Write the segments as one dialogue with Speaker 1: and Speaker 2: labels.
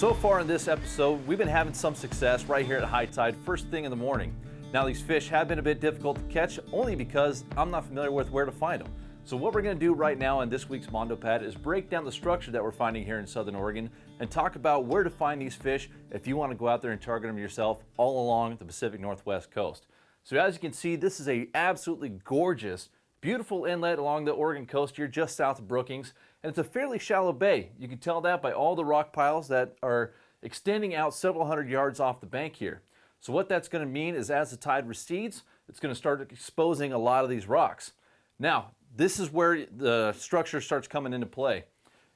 Speaker 1: So far in this episode, we've been having some success right here at high tide first thing in the morning. Now these fish have been a bit difficult to catch only because I'm not familiar with where to find them. So what we're going to do right now in this week's Mondo Pad is break down the structure that we're finding here in Southern Oregon and talk about where to find these fish if you want to go out there and target them yourself all along the Pacific Northwest coast. So as you can see, this is a absolutely gorgeous, beautiful inlet along the Oregon coast here just south of Brookings, and it's a fairly shallow bay. You can tell that by all the rock piles that are extending out several hundred yards off the bank here. So what that's going to mean is as the tide recedes, it's going to start exposing a lot of these rocks. Now, this is where the structure starts coming into play.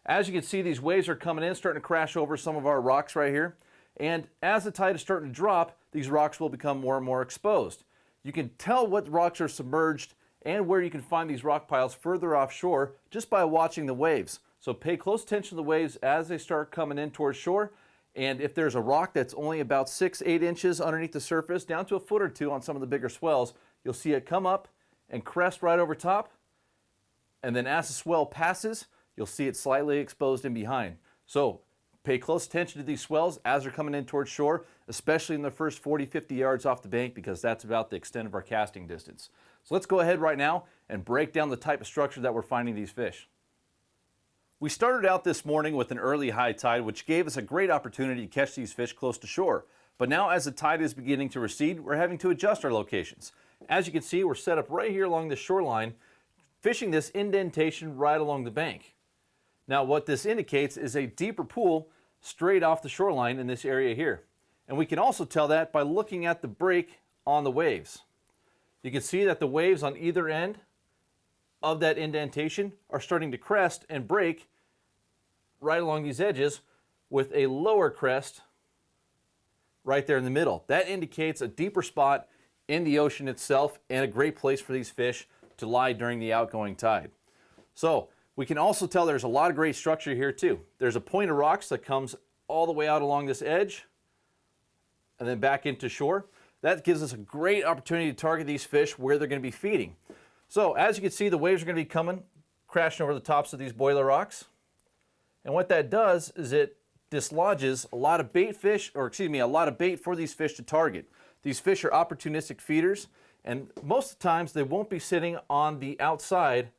Speaker 1: As you can see, these waves are coming in, starting to crash over some of our rocks right here. And as the tide is starting to drop, these rocks will become more and more exposed. You can tell what rocks are submerged and where you can find these rock piles further offshore just by watching the waves. So pay close attention to the waves as they start coming in towards shore. And if there's a rock that's only about 6-8 inches underneath the surface, down to a foot or two on some of the bigger swells, you'll see it come up and crest right over top. And then as the swell passes, you'll see it slightly exposed in behind. So pay close attention to these swells as they're coming in towards shore, especially in the first 40-50 yards off the bank, because that's about the extent of our casting distance. So let's go ahead right now and break down the type of structure that we're finding these fish. We started out this morning with an early high tide, which gave us a great opportunity to catch these fish close to shore. But now as the tide is beginning to recede, we're having to adjust our locations. As you can see, we're set up right here along the shoreline, fishing this indentation right along the bank. Now what this indicates is a deeper pool straight off the shoreline in this area here. And we can also tell that by looking at the break on the waves. You can see that the waves on either end of that indentation are starting to crest and break right along these edges with a lower crest right there in the middle. That indicates a deeper spot in the ocean itself and a great place for these fish to lie during the outgoing tide. So we can also tell there's a lot of great structure here too. There's a point of rocks that comes all the way out along this edge and then back into shore. That gives us a great opportunity to target these fish where they're going to be feeding. So as you can see, the waves are going to be coming, crashing over the tops of these boiler rocks. And what that does is it dislodges a lot of bait fish, or excuse me, a lot of bait for these fish to target. These fish are opportunistic feeders, and most of the times they won't be sitting on the outside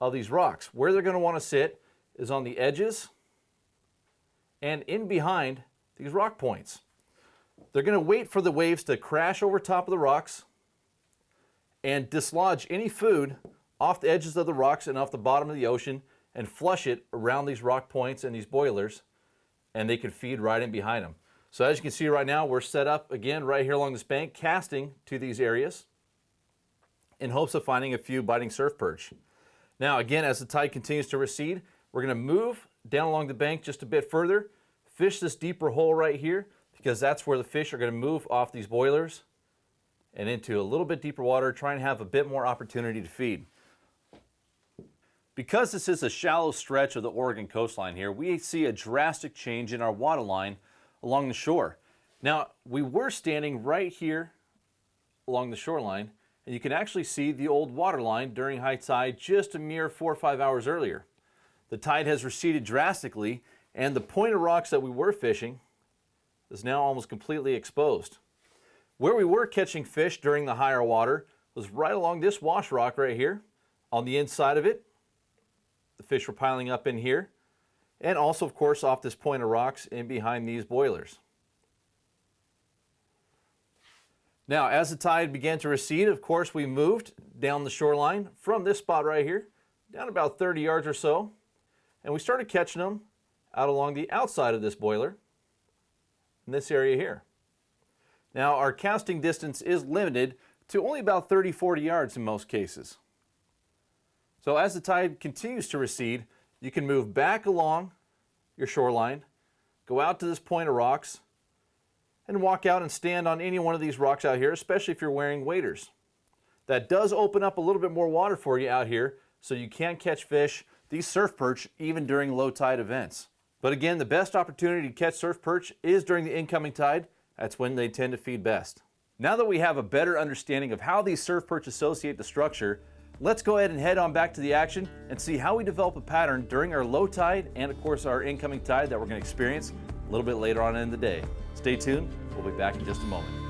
Speaker 1: of these rocks. Where they're going to want to sit is on the edges and in behind these rock points. They're going to wait for the waves to crash over top of the rocks and dislodge any food off the edges of the rocks and off the bottom of the ocean and flush it around these rock points and these boilers, and they can feed right in behind them. So as you can see right now, we're set up again right here along this bank, casting to these areas in hopes of finding a few biting surf perch. Now again, as the tide continues to recede, we're going to move down along the bank just a bit further, fish this deeper hole right here, because that's where the fish are going to move off these boilers and into a little bit deeper water, try and have a bit more opportunity to feed. Because this is a shallow stretch of the Oregon coastline here, we see a drastic change in our water line along the shore. Now, we were standing right here along the shoreline, and you can actually see the old water line during high tide just a mere 4 or 5 hours earlier. The tide has receded drastically, and the point of rocks that we were fishing is now almost completely exposed. Where we were catching fish during the higher water was right along this wash rock right here. On the inside of it, the fish were piling up in here, and also of course off this point of rocks in behind these boilers. Now as the tide began to recede, of course we moved down the shoreline from this spot right here down about 30 yards or so, and we started catching them out along the outside of this boiler in this area here. Now our casting distance is limited to only about 30-40 yards in most cases. So as the tide continues to recede, you can move back along your shoreline, go out to this point of rocks, and walk out and stand on any one of these rocks out here, especially if you're wearing waders. That does open up a little bit more water for you out here, so you can catch fish, these surf perch, even during low tide events. But again, the best opportunity to catch surf perch is during the incoming tide. That's when they tend to feed best. Now that we have a better understanding of how these surf perch associate the structure, let's go ahead and head on back to the action and see how we develop a pattern during our low tide and of course our incoming tide that we're going to experience a little bit later on in the day. Stay tuned, we'll be back in just a moment.